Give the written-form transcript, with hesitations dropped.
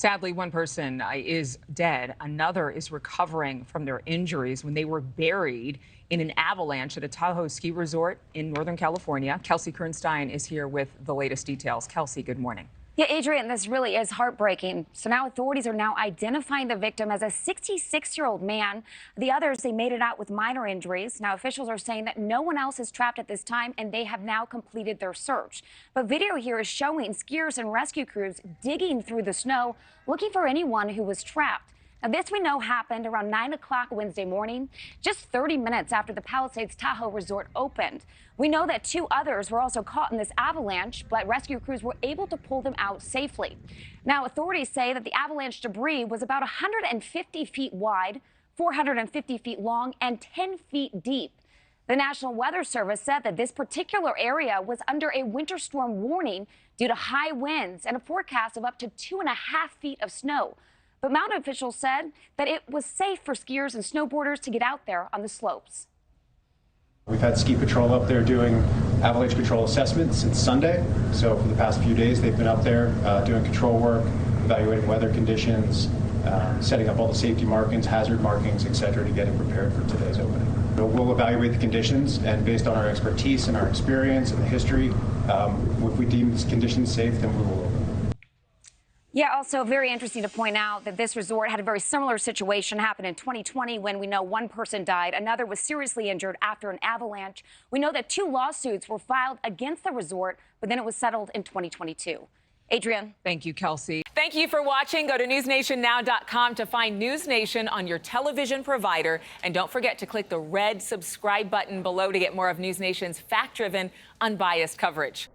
Sadly, one person is dead. Another is recovering from their injuries when they were buried in an avalanche at a Tahoe ski resort in Northern California. Kelsey Kernstein is here with the latest details. Kelsey, good morning. Yeah, Adrienne, this really is heartbreaking. So now authorities are now identifying the victim as a 66-year-old man. The others, they made it out with minor injuries. Now officials are saying that no one else is trapped at this time, and they have now completed their search. But video here is showing skiers and rescue crews digging through the snow, looking for anyone who was trapped. Now, this we know happened around 9 o'clock Wednesday morning, just 30 minutes after the Palisades Tahoe Resort opened. We know that two others were also caught in this avalanche, but rescue crews were able to pull them out safely. Now, authorities say that the avalanche debris was about 150 feet wide, 450 feet long, and 10 feet deep. The National Weather Service said that this particular area was under a winter storm warning due to high winds and a forecast of up to 2.5 feet of snow. But mountain officials said that it was safe for skiers and snowboarders to get out there on the slopes. We've had ski patrol up there doing avalanche control assessments since Sunday. So for the past few days, they've been up there doing control work, evaluating weather conditions, setting up all the safety markings, hazard markings, et cetera, to get it prepared for today's opening. We'll evaluate the conditions, and based on our expertise and our experience and the history, if we deem these conditions safe, then we will open. Yeah, also very interesting to point out that this resort had a very similar situation happen in 2020 when we know one person died. Another was seriously injured after an avalanche. We know that 2 lawsuits were filed against the resort, but then it was settled in 2022. Adrienne. Thank you, Kelsey. Thank you for watching. Go to newsnationnow.com to find News Nation on your television provider. And don't forget to click the red subscribe button below to get more of News Nation's fact-driven, unbiased coverage.